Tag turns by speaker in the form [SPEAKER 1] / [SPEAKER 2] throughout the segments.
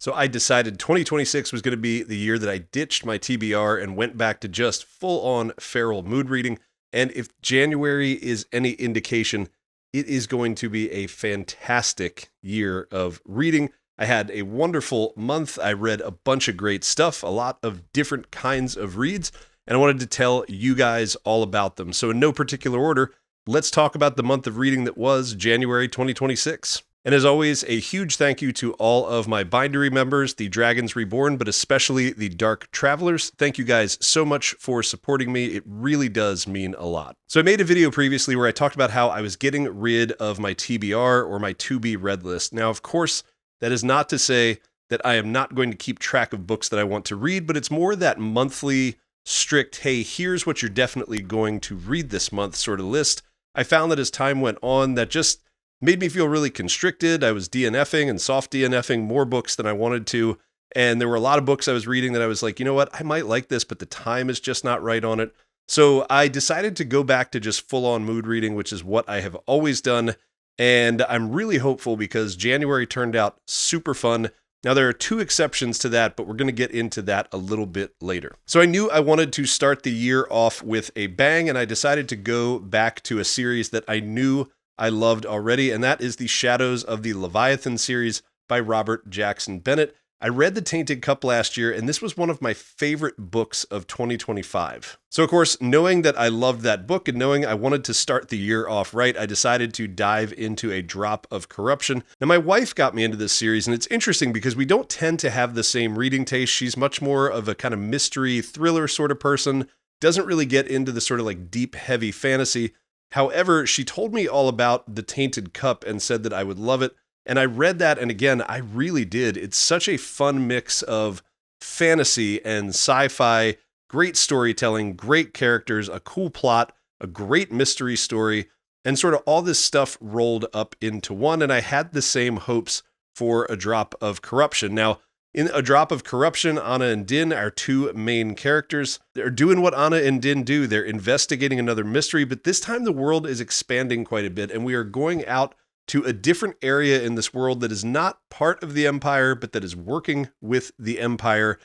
[SPEAKER 1] So I decided 2026 was going to be the year that I ditched my TBR and went back to just full-on feral mood reading. And if January is any indication, it is going to be a fantastic year of reading. I had a wonderful month. I read a bunch of great stuff, a lot of different kinds of reads, and I wanted to tell you guys all about them. So in no particular order, let's talk about the month of reading that was January 2026. And as always, a huge thank you to all of my bindery members, the Dragons Reborn, but especially the Dark Travelers. Thank you guys so much for supporting me. It really does mean a lot. So I made a video previously where I talked about how I was getting rid of my TBR or my to-be read list. Now, of course, that is not to say that I am not going to keep track of books that I want to read, but it's more that monthly strict, hey, here's what you're definitely going to read this month sort of list. I found that as time went on, that just made me feel really constricted. I was DNFing and soft DNFing more books than I wanted to. And there were a lot of books I was reading that I was like, you know what, I might like this, but the time is just not right on it. So I decided to go back to just full-on mood reading, which is what I have always done. And I'm really hopeful because January turned out super fun. Now, there are two exceptions to that, but we're going to get into that a little bit later. So I knew I wanted to start the year off with a bang, and I decided to go back to a series that I knew I loved already, and that is the Shadows of the Leviathan series by Robert Jackson Bennett. I read The Tainted Cup last year, and this was one of my favorite books of 2025. So, of course, knowing that I loved that book and knowing I wanted to start the year off right, I decided to dive into A Drop of Corruption. Now, my wife got me into this series, and it's interesting because we don't tend to have the same reading taste. She's much more of a kind of mystery thriller sort of person, doesn't really get into the sort of like deep, heavy fantasy. However, she told me all about The Tainted Cup and said that I would love it. And I read that, and again, I really did. It's such a fun mix of fantasy and sci-fi, great storytelling, great characters, a cool plot, a great mystery story, and sort of all this stuff rolled up into one. And I had the same hopes for A Drop of Corruption. Now, in A Drop of Corruption, Anna and Din, our two main characters, they're doing what Anna and Din do. They're investigating another mystery, but this time the world is expanding quite a bit, and we are going out to a different area in this world that is not part of the Empire, but that is working with the Empire.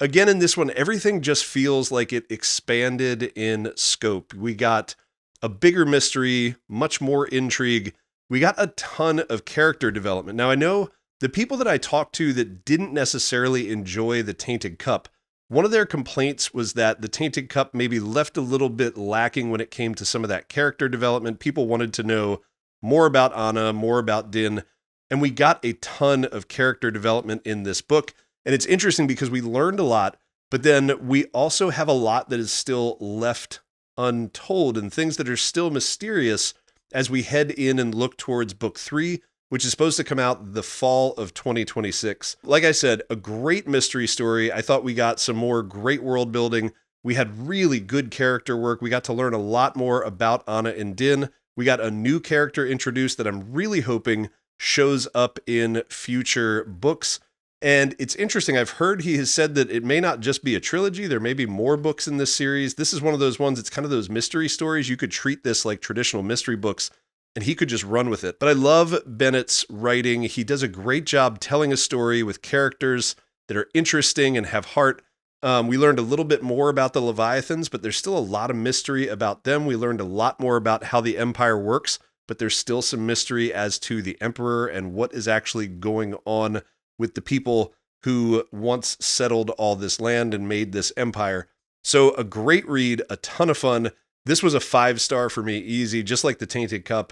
[SPEAKER 1] Again, in this one, everything just feels like it expanded in scope. We got a bigger mystery, much more intrigue. We got a ton of character development. Now, I know the people that I talked to that didn't necessarily enjoy The Tainted Cup, one of their complaints was that The Tainted Cup maybe left a little bit lacking when it came to some of that character development. People wanted to know more about Anna, more about Din, and we got a ton of character development in this book. And it's interesting because we learned a lot, but then we also have a lot that is still left untold and things that are still mysterious as we head in and look towards book 3, which is supposed to come out the fall of 2026. Like I said, a great mystery story. I thought we got some more great world building. We had really good character work. We got to learn a lot more about Anna and Din. We got a new character introduced that I'm really hoping shows up in future books. And it's interesting. I've heard he has said that it may not just be a trilogy. There may be more books in this series. This is one of those ones, it's kind of those mystery stories. You could treat this like traditional mystery books, and he could just run with it. But I love Bennett's writing. He does a great job telling a story with characters that are interesting and have heart. We learned a little bit more about the Leviathans, but there's still a lot of mystery about them. We learned a lot more about how the Empire works, but there's still some mystery as to the Emperor and what is actually going on with the people who once settled all this land and made this empire. So a great read, a ton of fun. This was a 5-star for me, easy, just like The Tainted Cup.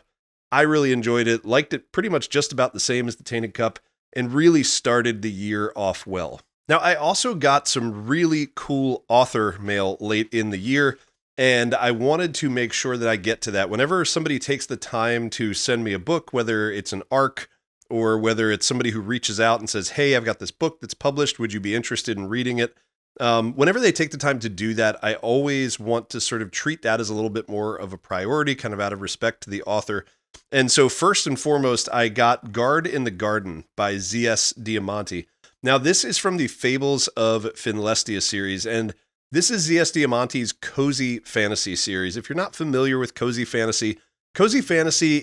[SPEAKER 1] I really enjoyed it, liked it pretty much just about the same as The Tainted Cup, and really started the year off well. Now, I also got some really cool author mail late in the year, and I wanted to make sure that I get to that. Whenever somebody takes the time to send me a book, whether it's an ARC or whether it's somebody who reaches out and says, hey, I've got this book that's published, would you be interested in reading it? Whenever they take the time to do that, I always want to sort of treat that as a little bit more of a priority, kind of out of respect to the author. And so first and foremost, I got Guard in the Garden by Z.S. Diamanti. Now, this is from the Fables of Finlestia series, and this is Z.S. Diamanti's cozy fantasy series. If you're not familiar with cozy fantasy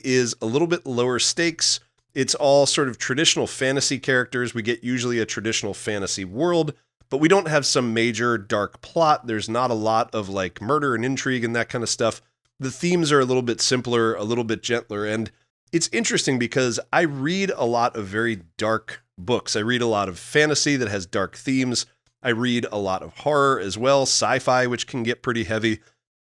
[SPEAKER 1] is a little bit lower stakes. It's all sort of traditional fantasy characters. We get usually a traditional fantasy world, but we don't have some major dark plot. There's not a lot of like murder and intrigue and that kind of stuff. The themes are a little bit simpler, a little bit gentler, and it's interesting because I read a lot of very dark books. I read a lot of fantasy that has dark themes. I read a lot of horror as well, sci-fi, which can get pretty heavy.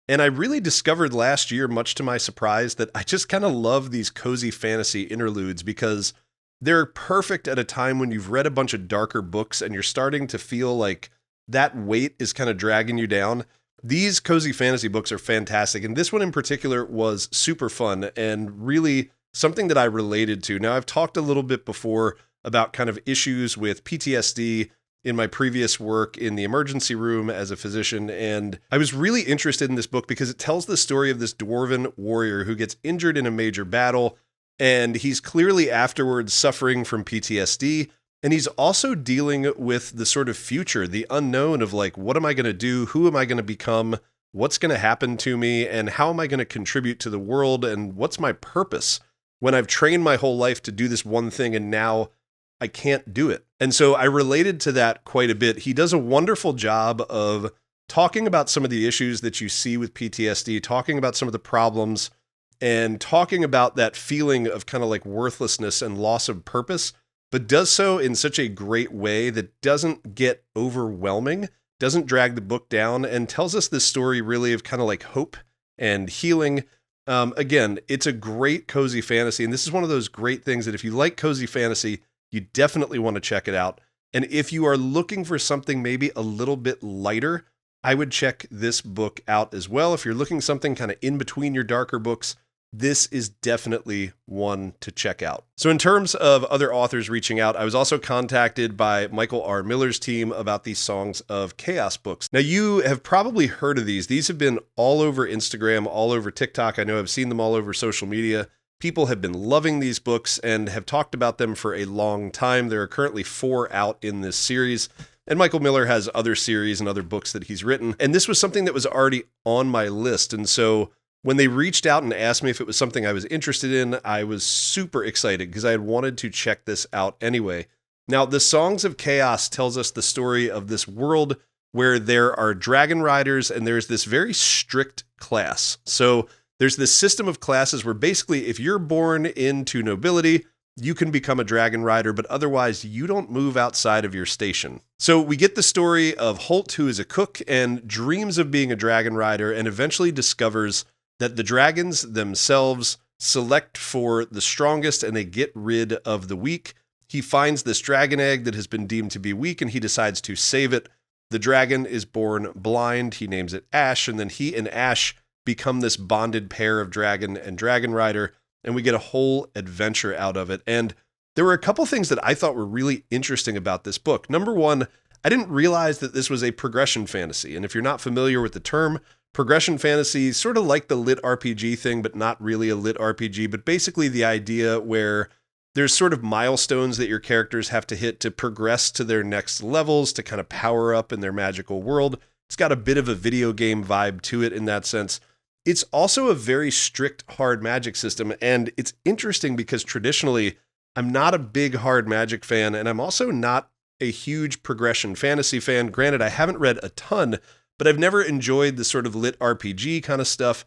[SPEAKER 1] And I really discovered last year, much to my surprise, that I just kind of love these cozy fantasy interludes because they're perfect at a time when you've read a bunch of darker books and you're starting to feel like that weight is kind of dragging you down. These cozy fantasy books are fantastic, and this one in particular was super fun and really something that I related to. Now, I've talked a little bit before about kind of issues with PTSD in my previous work in the emergency room as a physician, and I was really interested in this book because it tells the story of this dwarven warrior who gets injured in a major battle, and he's clearly afterwards suffering from PTSD, and he's also dealing with the sort of future, the unknown of like, what am I going to do? Who am I going to become? What's going to happen to me? And how am I going to contribute to the world? And what's my purpose when I've trained my whole life to do this one thing and now I can't do it? And so I related to that quite a bit. He does a wonderful job of talking about some of the issues that you see with PTSD, talking about some of the problems, and talking about that feeling of kind of like worthlessness and loss of purpose, but does so in such a great way that doesn't get overwhelming, doesn't drag the book down, and tells us this story really of kind of like hope and healing. Again, it's a great cozy fantasy, and this is one of those great things that if you like cozy fantasy, you definitely want to check it out. And if you are looking for something maybe a little bit lighter, I would check this book out as well. If you're looking something kind of in between your darker books, this is definitely one to check out. So in terms of other authors reaching out, I was also contacted by Michael R. Miller's team about these Songs of Chaos books. Now, you have probably heard of these. These have been all over Instagram, all over TikTok. I know I've seen them all over social media. People have been loving these books and have talked about them for a long time. There are currently 4 out in this series. And Michael Miller has other series and other books that he's written. And this was something that was already on my list. And so when they reached out and asked me if it was something I was interested in, I was super excited because I had wanted to check this out anyway. Now, the Songs of Chaos tells us the story of this world where there are dragon riders and there's this very strict class. So there's this system of classes where basically if you're born into nobility, you can become a dragon rider, but otherwise you don't move outside of your station. So we get the story of Holt, who is a cook and dreams of being a dragon rider and eventually discovers that the dragons themselves select for the strongest and they get rid of the weak. He finds this dragon egg that has been deemed to be weak and he decides to save it. The dragon is born blind. He names it Ash, and then he and Ash become this bonded pair of dragon and dragon rider, and we get a whole adventure out of it. And there were a couple things that I thought were really interesting about this book. Number one, I didn't realize that this was a progression fantasy. And if you're not familiar with the term, progression fantasy, sort of like the lit RPG thing, but not really a lit RPG, but basically the idea where there's sort of milestones that your characters have to hit to progress to their next levels, to kind of power up in their magical world. It's got a bit of a video game vibe to it in that sense. It's also a very strict hard magic system, and it's interesting because traditionally, I'm not a big hard magic fan, and I'm also not a huge progression fantasy fan. Granted, I haven't read a ton, but I've never enjoyed the sort of lit RPG kind of stuff.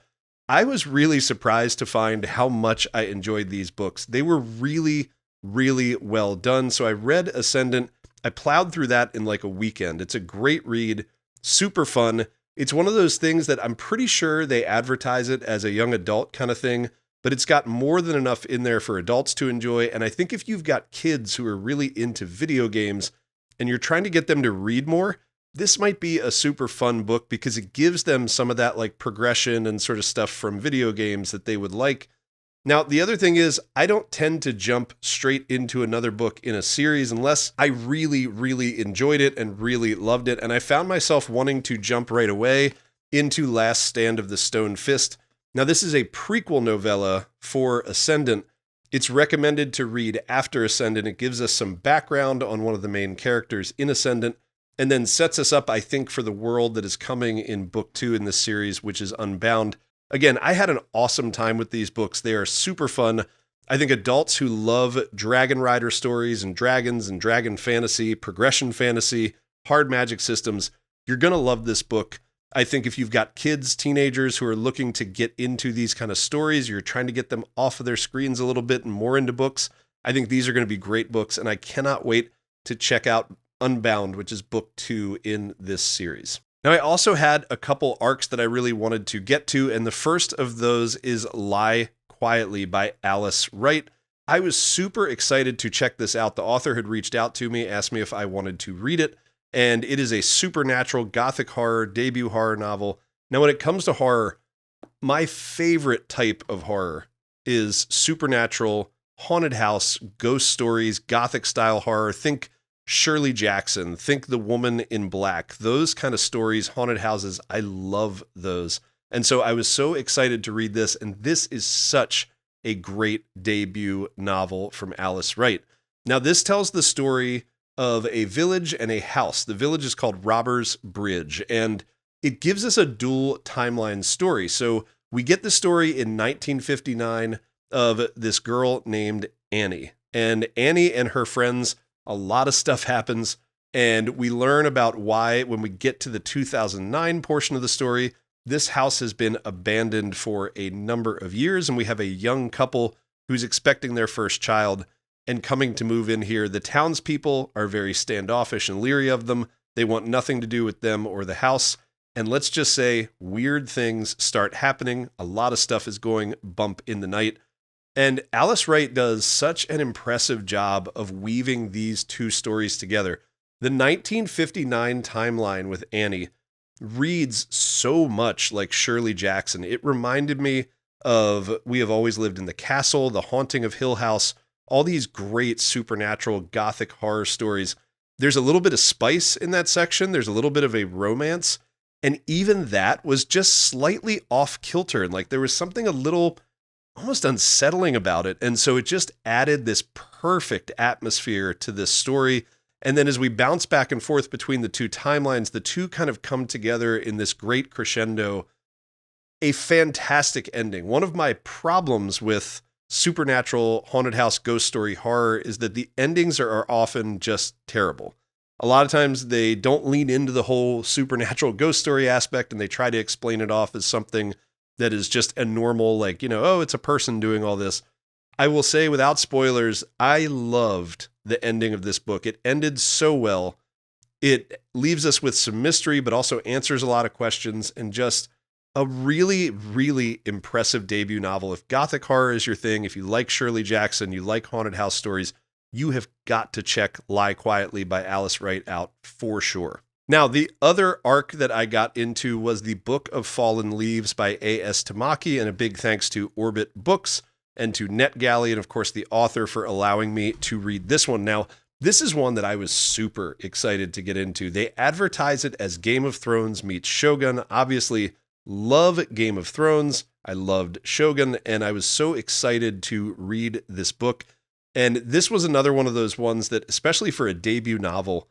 [SPEAKER 1] I was really surprised to find how much I enjoyed these books. They were really, really well done. So I read Ascendant. I plowed through that in like a weekend. It's a great read, super fun. It's one of those things that I'm pretty sure they advertise it as a young adult kind of thing, but it's got more than enough in there for adults to enjoy. And I think if you've got kids who are really into video games and you're trying to get them to read more, this might be a super fun book because it gives them some of that like progression and sort of stuff from video games that they would like. Now, the other thing is I don't tend to jump straight into another book in a series unless I really, really enjoyed it and really loved it. And I found myself wanting to jump right away into Last Stand of the Stone Fist. Now, this is a prequel novella for Ascendant. It's recommended to read after Ascendant. It gives us some background on one of the main characters in Ascendant, and then sets us up, I think, for the world that is coming in book 2 in this series, which is Unbound. Again, I had an awesome time with these books. They are super fun. I think adults who love Dragon Rider stories and dragons and dragon fantasy, progression fantasy, hard magic systems, you're going to love this book. I think if you've got kids, teenagers who are looking to get into these kind of stories, you're trying to get them off of their screens a little bit and more into books, I think these are going to be great books, and I cannot wait to check out Unbound, which is book 2 in this series. Now, I also had a couple arcs that I really wanted to get to, and the first of those is Lie Quietly by Alice Wright. I was super excited to check this out. The author had reached out to me, asked me if I wanted to read it, and it is a supernatural gothic horror, debut horror novel. Now, when it comes to horror, my favorite type of horror is supernatural, haunted house, ghost stories, gothic style horror. Think Shirley Jackson, think The Woman in Black, those kind of stories, haunted houses. I love those. And so I was so excited to read this, and this is such a great debut novel from Alice Wright. Now, this tells the story of a village and a house. The village is called Robbers Bridge, and it gives us a dual timeline story. So we get the story in 1959 of this girl named Annie. And Annie and her friends, a lot of stuff happens, and we learn about why when we get to the 2009 portion of the story. This house has been abandoned for a number of years, and we have a young couple who's expecting their first child and coming to move in here. The townspeople are very standoffish and leery of them. They want nothing to do with them or the house. And let's just say weird things start happening. A lot of stuff is going bump in the night. And Alice Wright does such an impressive job of weaving these two stories together. The 1959 timeline with Annie reads so much like Shirley Jackson. It reminded me of We Have Always Lived in the Castle, The Haunting of Hill House, all these great supernatural gothic horror stories. There's a little bit of spice in that section. There's a little bit of a romance. And even that was just slightly off kilter. And like there was something a little almost unsettling about it. And so it just added this perfect atmosphere to this story. And then as we bounce back and forth between the two timelines, the two kind of come together in this great crescendo. A fantastic ending. One of my problems with supernatural haunted house ghost story horror is that the endings are often just terrible. A lot of times they don't lean into the whole supernatural ghost story aspect, and they try to explain it off as something that is just a normal, like, oh, it's a person doing all this. I will say, without spoilers, I loved the ending of this book. It ended so well. It leaves us with some mystery, but also answers a lot of questions, and just a really, really impressive debut novel. If gothic horror is your thing, if you like Shirley Jackson, you like haunted house stories, you have got to check Lie Quietly by Alice Wright out for sure. Now, the other arc that I got into was the Book of Fallen Leaves by A.S. Tamaki, and a big thanks to Orbit Books and to NetGalley, and of course the author, for allowing me to read this one. Now, this is one that I was super excited to get into. They advertise it as Game of Thrones meets Shogun. Obviously, love Game of Thrones. I loved Shogun, and I was so excited to read this book. And this was another one of those ones that, especially for a debut novel,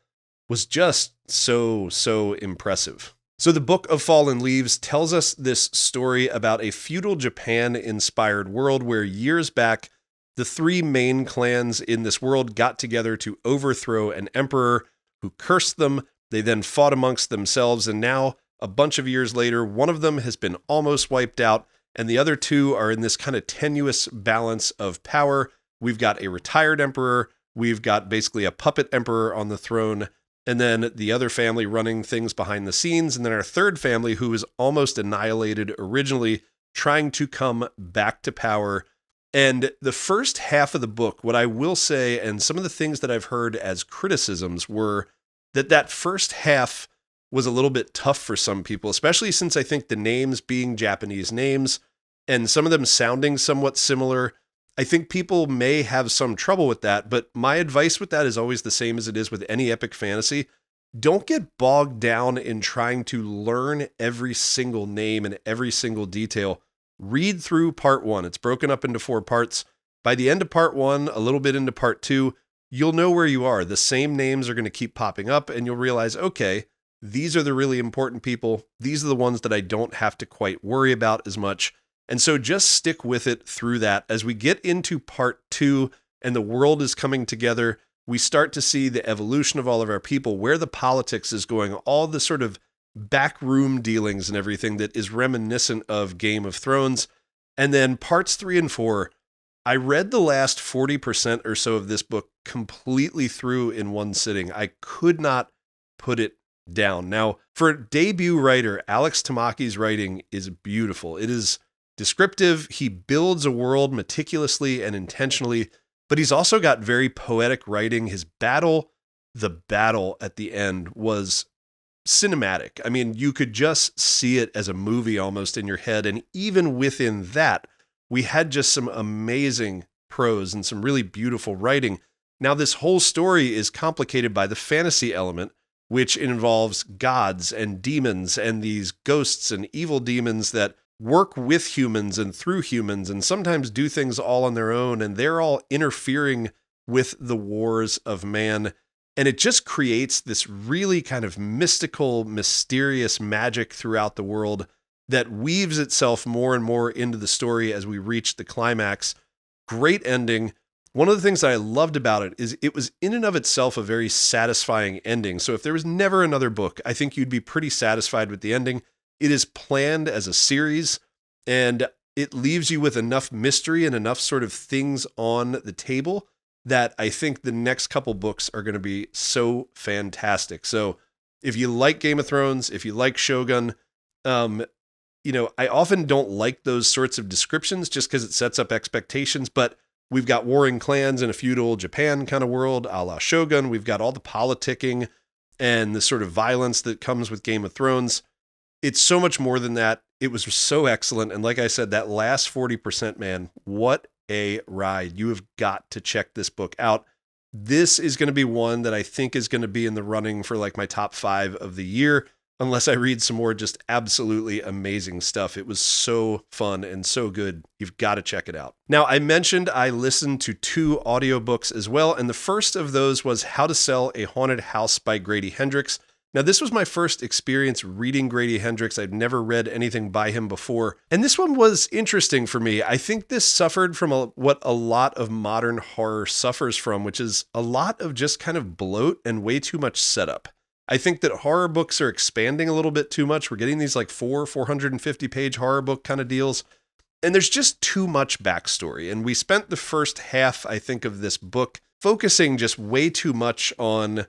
[SPEAKER 1] was just so impressive. So the Book of Fallen Leaves tells us this story about a feudal Japan-inspired world where years back, the three main clans in this world got together to overthrow an emperor who cursed them. They then fought amongst themselves, and now, a bunch of years later, one of them has been almost wiped out, and the other two are in this kind of tenuous balance of power. We've got a retired emperor, we've got basically a puppet emperor on the throne, and then the other family running things behind the scenes, and then our third family, who was almost annihilated originally, trying to come back to power. And the first half of the book, what I will say, and some of the things that I've heard as criticisms, were that first half was a little bit tough for some people, especially since I think the names being Japanese names and some of them sounding somewhat similar. I think people may have some trouble with that, but my advice with that is always the same as it is with any epic fantasy. Don't get bogged down in trying to learn every single name and every single detail. Read through part 1. It's broken up into 4 parts. By the end of part 1, a little bit into part 2, you'll know where you are. The same names are going to keep popping up, and you'll realize, okay, these are the really important people. These are the ones that I don't have to quite worry about as much. And so just stick with it through that. As we get into part 2 and the world is coming together, we start to see the evolution of all of our people, where the politics is going, all the sort of backroom dealings and everything that is reminiscent of Game of Thrones. And then parts 3 and 4, I read the last 40% or so of this book completely through in one sitting. I could not put it down. Now, for a debut writer, Alex Tamaki's writing is beautiful. It is descriptive. He builds a world meticulously and intentionally, but he's also got very poetic writing. His battle, the battle at the end was cinematic. I mean, you could just see it as a movie almost in your head. And even within that, we had just some amazing prose and some really beautiful writing. Now, this whole story is complicated by the fantasy element, which involves gods and demons and these ghosts and evil demons that work with humans and through humans and sometimes do things all on their own. And they're all interfering with the wars of man. And it just creates this really kind of mystical, mysterious magic throughout the world that weaves itself more and more into the story as we reach the climax. Great ending. One of the things that I loved about it is it was in and of itself a very satisfying ending. So if there was never another book, I think you'd be pretty satisfied with the ending. It is planned as a series, and it leaves you with enough mystery and enough sort of things on the table that I think the next couple books are going to be so fantastic. So if you like Game of Thrones, if you like Shogun, I often don't like those sorts of descriptions just because it sets up expectations, but we've got warring clans in a feudal Japan kind of world, a la Shogun. We've got all the politicking and the sort of violence that comes with Game of Thrones. It's so much more than that. It was so excellent. And like I said, that last 40%, man, what a ride. You have got to check this book out. This is going to be one that I think is going to be in the running for like my top 5 of the year, unless I read some more just absolutely amazing stuff. It was so fun and so good. You've got to check it out. Now, I mentioned I listened to 2 audiobooks as well, and the first of those was How to Sell a Haunted House by Grady Hendrix. Now, this was my first experience reading Grady Hendrix. I'd never read anything by him before, and this one was interesting for me. I think this suffered from what a lot of modern horror suffers from, which is a lot of just kind of bloat and way too much setup. I think that horror books are expanding a little bit too much. We're getting these like 450-page horror book kind of deals, and there's just too much backstory. And we spent the first half, I think, of this book focusing just way too much on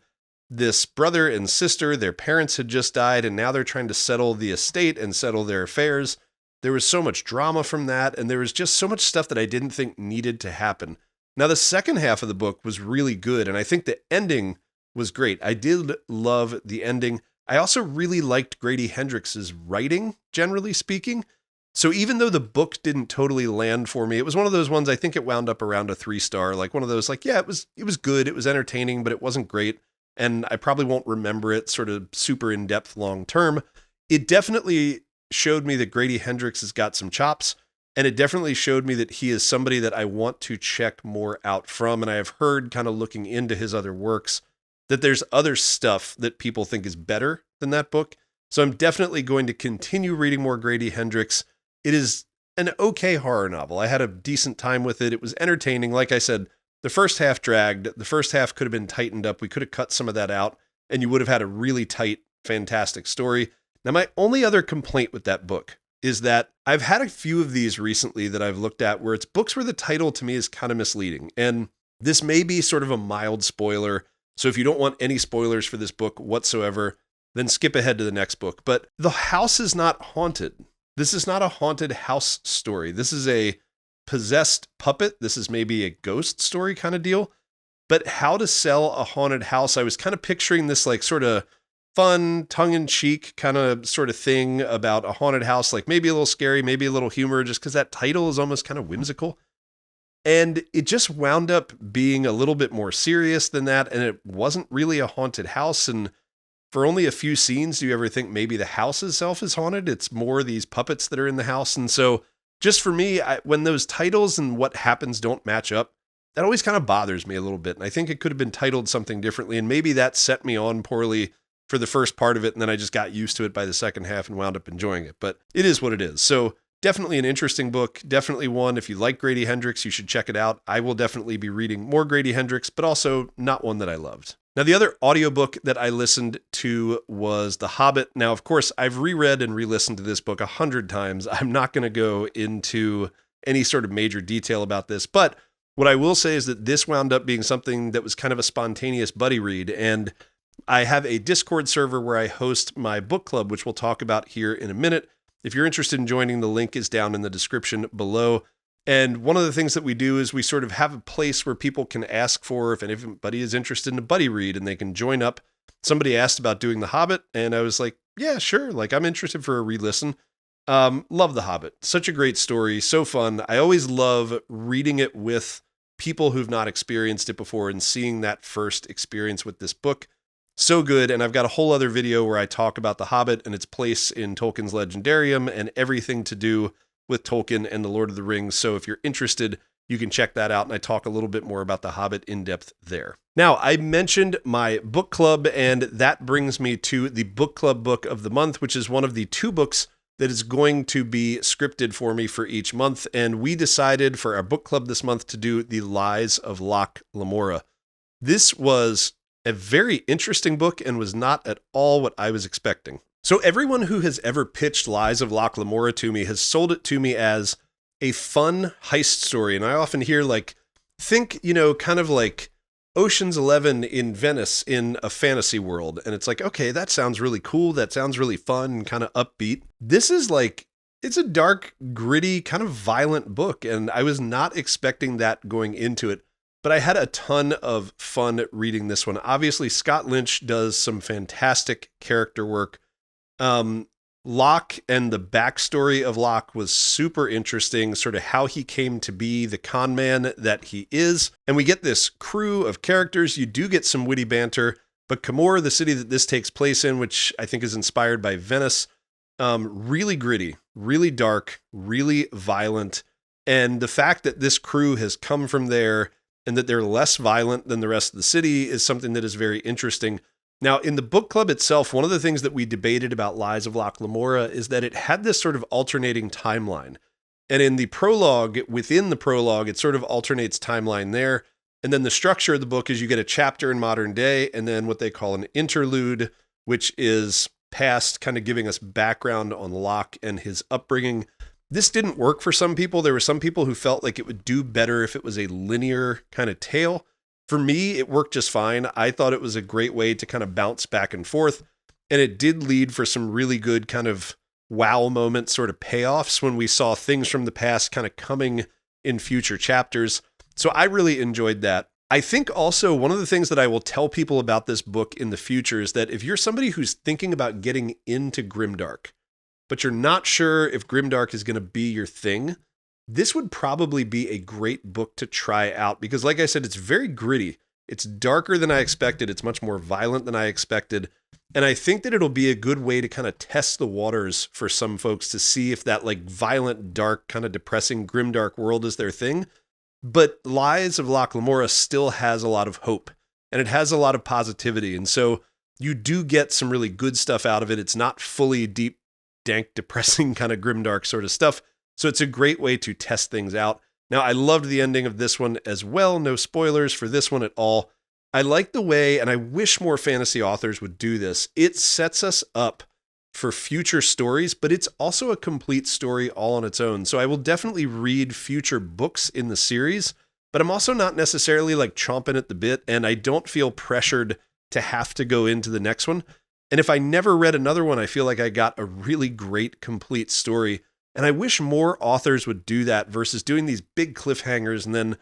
[SPEAKER 1] this brother and sister. Their parents had just died, and now they're trying to settle the estate and settle their affairs. There was so much drama from that, and there was just so much stuff that I didn't think needed to happen. Now, the second half of the book was really good, and I think the ending was great. I did love the ending. I also really liked Grady Hendrix's writing, generally speaking. So even though the book didn't totally land for me, it was one of those ones, I think it wound up around a 3-star, like one of those, like, yeah, it was good. It was entertaining, but it wasn't great. And I probably won't remember it sort of super in-depth long term. It definitely showed me that Grady Hendrix has got some chops, and it definitely showed me that he is somebody that I want to check more out from. And I have heard, kind of looking into his other works, that there's other stuff that people think is better than that book. So I'm definitely going to continue reading more Grady Hendrix. It is an okay horror novel. I had a decent time with it. It was entertaining. Like I said, the first half dragged. The first half could have been tightened up. We could have cut some of that out, and you would have had a really tight, fantastic story. Now, my only other complaint with that book is that I've had a few of these recently that I've looked at where it's books where the title to me is kind of misleading. And this may be sort of a mild spoiler. So if you don't want any spoilers for this book whatsoever, then skip ahead to the next book. But the house is not haunted. This is not a haunted house story. This is a possessed puppet. This is maybe a ghost story kind of deal. But How to Sell a Haunted House, I was kind of picturing this like sort of fun, tongue-in-cheek kind of sort of thing about a haunted house, like maybe a little scary, maybe a little humor, just because that title is almost kind of whimsical. And it just wound up being a little bit more serious than that, and it wasn't really a haunted house. And for only a few scenes do you ever think maybe the house itself is haunted. It's more these puppets that are in the house. And so just for me, when those titles and what happens don't match up, that always kind of bothers me a little bit. And I think it could have been titled something differently. And maybe that set me on poorly for the first part of it. And then I just got used to it by the second half and wound up enjoying it. But it is what it is. So definitely an interesting book. Definitely one, if you like Grady Hendrix, you should check it out. I will definitely be reading more Grady Hendrix, but also not one that I loved. Now, the other audiobook that I listened to was The Hobbit. Now, of course, I've reread and re-listened to this book 100 times. I'm not going to go into any sort of major detail about this, but what I will say is that this wound up being something that was kind of a spontaneous buddy read, and I have a Discord server where I host my book club, which we'll talk about here in a minute. If you're interested in joining, the link is down in the description below. And one of the things that we do is we sort of have a place where people can ask for if anybody is interested in a buddy read and they can join up. Somebody asked about doing The Hobbit, and I was like, yeah, sure. Like, I'm interested for a re-listen. Love The Hobbit. Such a great story. So fun. I always love reading it with people who've not experienced it before and seeing that first experience with this book. So good. And I've got a whole other video where I talk about The Hobbit and its place in Tolkien's Legendarium and everything to do with Tolkien and the Lord of the Rings. So if you're interested, you can check that out. And I talk a little bit more about The Hobbit in depth there. Now, I mentioned my book club, and that brings me to the book club book of the month, which is one of the 2 books that is going to be scripted for me for each month. And we decided for our book club this month to do The Lies of Locke Lamora. This was a very interesting book and was not at all what I was expecting. So everyone who has ever pitched Lies of Locke Lamora to me has sold it to me as a fun heist story. And I often hear think, kind of like Ocean's 11 in Venice in a fantasy world. And it's like, okay, that sounds really cool. That sounds really fun and kind of upbeat. This is it's a dark, gritty, kind of violent book. And I was not expecting that going into it. But I had a ton of fun reading this one. Obviously, Scott Lynch does some fantastic character work. Locke and the backstory of Locke was super interesting, sort of how he came to be the con man that he is. And we get this crew of characters. You do get some witty banter, but Camorra, the city that this takes place in, which I think is inspired by Venice, really gritty, really dark, really violent. And the fact that this crew has come from there and that they're less violent than the rest of the city is something that is very interesting. Now, in the book club itself, one of the things that we debated about Lies of Locke Lamora is that it had this sort of alternating timeline. And in the prologue, within the prologue, it sort of alternates timeline there. And then the structure of the book is you get a chapter in modern day and then what they call an interlude, which is past, kind of giving us background on Locke and his upbringing. This didn't work for some people. There were some people who felt like it would do better if it was a linear kind of tale. For me, it worked just fine. I thought it was a great way to kind of bounce back and forth. And it did lead for some really good kind of wow moment sort of payoffs when we saw things from the past kind of coming in future chapters. So I really enjoyed that. I think also one of the things that I will tell people about this book in the future is that if you're somebody who's thinking about getting into grimdark, but you're not sure if grimdark is going to be your thing, this would probably be a great book to try out because, like I said, it's very gritty. It's darker than I expected. It's much more violent than I expected. And I think that it'll be a good way to kind of test the waters for some folks to see if that violent, dark, kind of depressing, grimdark world is their thing. But Lies of Locke Lamora still has a lot of hope and it has a lot of positivity. And so you do get some really good stuff out of it. It's not fully deep, dank, depressing kind of grimdark sort of stuff. So it's a great way to test things out. Now, I loved the ending of this one as well. No spoilers for this one at all. I like the way, and I wish more fantasy authors would do this. It sets us up for future stories, but it's also a complete story all on its own. So I will definitely read future books in the series, but I'm also not necessarily chomping at the bit, and I don't feel pressured to have to go into the next one. And if I never read another one, I feel like I got a really great complete story. And I wish more authors would do that versus doing these big cliffhangers and then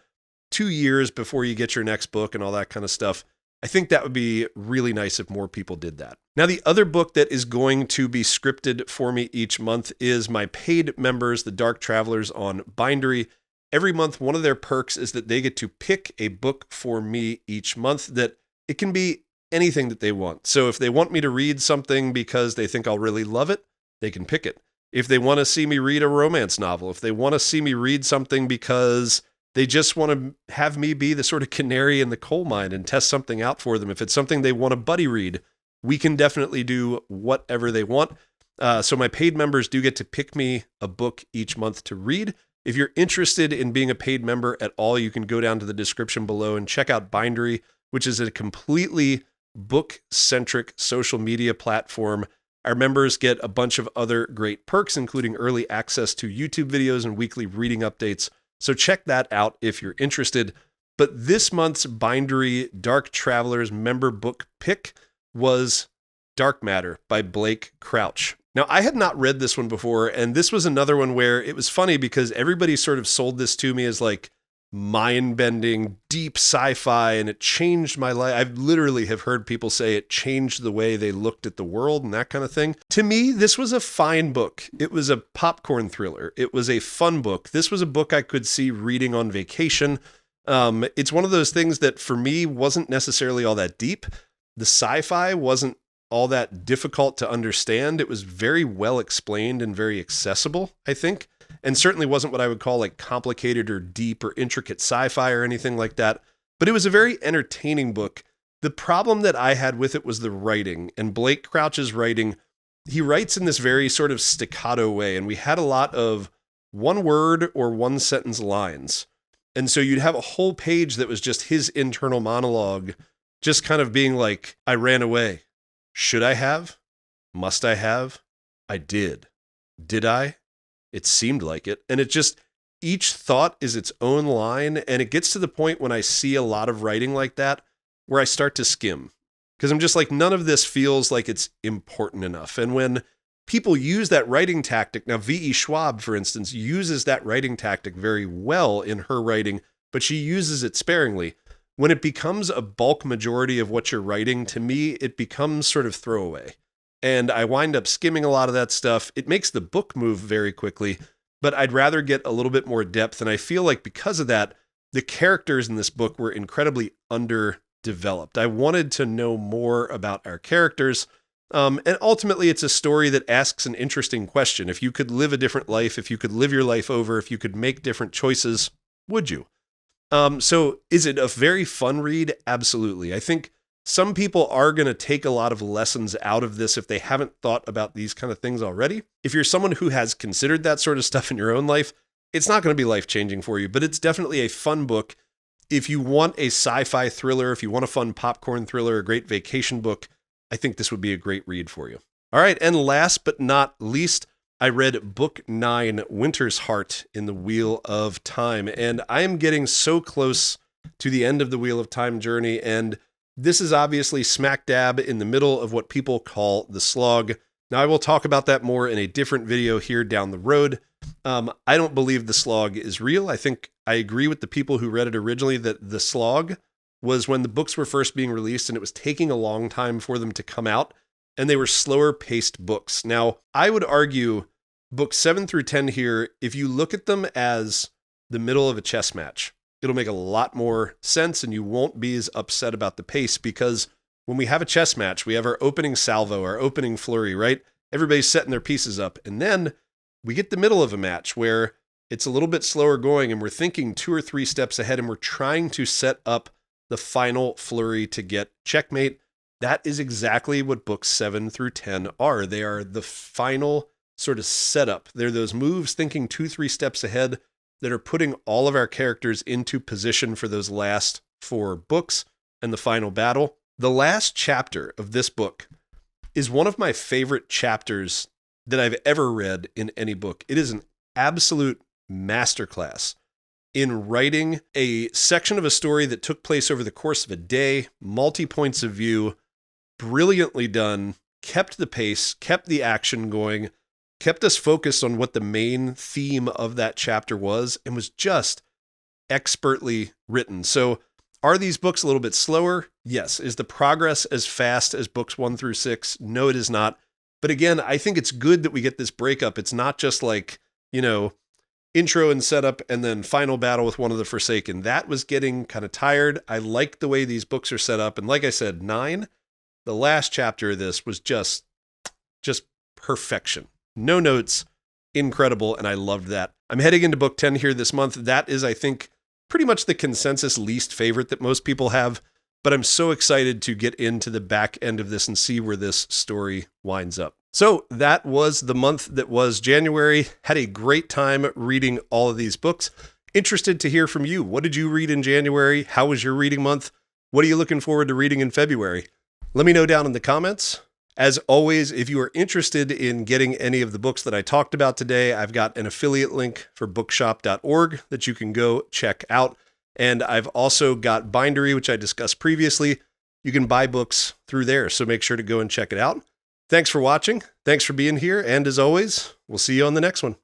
[SPEAKER 1] 2 years before you get your next book and all that kind of stuff. I think that would be really nice if more people did that. Now, the other book that is going to be scripted for me each month is my paid members, the Dark Travelers on Bindery. Every month, one of their perks is that they get to pick a book for me each month that it can be anything that they want. So if they want me to read something because they think I'll really love it, they can pick it. If they want to see me read a romance novel, if they want to see me read something because they just want to have me be the sort of canary in the coal mine and test something out for them, if it's something they want to buddy read, we can definitely do whatever they want. So my paid members do get to pick me a book each month to read. If you're interested in being a paid member at all, you can go down to the description below and check out Bindery, which is a completely book-centric social media platform. Our members get a bunch of other great perks, including early access to YouTube videos and weekly reading updates. So check that out if you're interested. But this month's Bindery Dark Travelers member book pick was Dark Matter by Blake Crouch. Now, I had not read this one before, and this was another one where it was funny because everybody sort of sold this to me as like mind-bending, deep sci-fi, and it changed my life. I literally have heard people say it changed the way they looked at the world and that kind of thing. To me, this was a fine book. It was a popcorn thriller. It was a fun book. This was a book I could see reading on vacation. It's one of those things that for me wasn't necessarily all that deep. The sci-fi wasn't all that difficult to understand. It was very well explained and very accessible, I think, and certainly wasn't what I would call like complicated or deep or intricate sci-fi or anything like that. But it was a very entertaining book. The problem that I had with it was the writing, and Blake Crouch's writing, he writes in this very sort of staccato way, and we had a lot of one word or one sentence lines. And so you'd have a whole page that was just his internal monologue, just kind of being like, I ran away. Should I have? Must I have? I did. Did I? It seemed like it. And it just, each thought is its own line. And it gets to the point when I see a lot of writing like that, where I start to skim. Because I'm just like, none of this feels like it's important enough. And when people use that writing tactic, now V.E. Schwab, for instance, uses that writing tactic very well in her writing, but she uses it sparingly. When it becomes a bulk majority of what you're writing, to me, it becomes sort of throwaway. And I wind up skimming a lot of that stuff. It makes the book move very quickly, but I'd rather get a little bit more depth. And I feel like because of that, the characters in this book were incredibly underdeveloped. I wanted to know more about our characters. And ultimately, it's a story that asks an interesting question. If you could live a different life, if you could live your life over, if you could make different choices, would you? So is it a very fun read? Absolutely. I think some people are going to take a lot of lessons out of this if they haven't thought about these kind of things already. If you're someone who has considered that sort of stuff in your own life, it's not going to be life-changing for you, but it's definitely a fun book. If you want a sci-fi thriller, if you want a fun popcorn thriller, a great vacation book, I think this would be a great read for you. All right, and last but not least, I read Book 9, Winter's Heart in the Wheel of Time, and I am getting so close to the end of the Wheel of Time journey, and this is obviously smack dab in the middle of what people call the slog. Now, I will talk about that more in a different video here down the road. I don't believe the slog is real. I think I agree with the people who read it originally that the slog was when the books were first being released and it was taking a long time for them to come out, and they were slower paced books. Now, I would argue books 7 through 10 here, if you look at them as the middle of a chess match, it'll make a lot more sense and you won't be as upset about the pace, because when we have a chess match, we have our opening salvo, our opening flurry, right? Everybody's setting their pieces up. And then we get the middle of a match where it's a little bit slower going and we're thinking 2 or 3 steps ahead and we're trying to set up the final flurry to get checkmate. That is exactly what books 7 through 10 are. They are the final sort of setup. They're those moves thinking 2-3 steps ahead that are putting all of our characters into position for those last 4 books and the final battle. The last chapter of this book is one of my favorite chapters that I've ever read in any book. It is an absolute masterclass in writing a section of a story that took place over the course of a day, multi-points of view, brilliantly done, kept the pace, kept the action going, kept us focused on what the main theme of that chapter was, and was just expertly written. So are these books a little bit slower? Yes. Is the progress as fast as books 1 through 6? No, it is not. But again, I think it's good that we get this breakup. It's not just like, intro and setup and then final battle with one of the Forsaken. That was getting kind of tired. I like the way these books are set up. And like I said, 9, the last chapter of this was just perfection. No notes, incredible, and I loved that. I'm heading into book 10 here this month. That is, I think, pretty much the consensus least favorite that most people have, but I'm so excited to get into the back end of this and see where this story winds up. So that was the month that was January. Had a great time reading all of these books. Interested to hear from you. What did you read in January? How was your reading month? What are you looking forward to reading in February? Let me know down in the comments. As always, if you are interested in getting any of the books that I talked about today, I've got an affiliate link for bookshop.org that you can go check out. And I've also got Bindery, which I discussed previously. You can buy books through there, so make sure to go and check it out. Thanks for watching. Thanks for being here. And as always, we'll see you on the next one.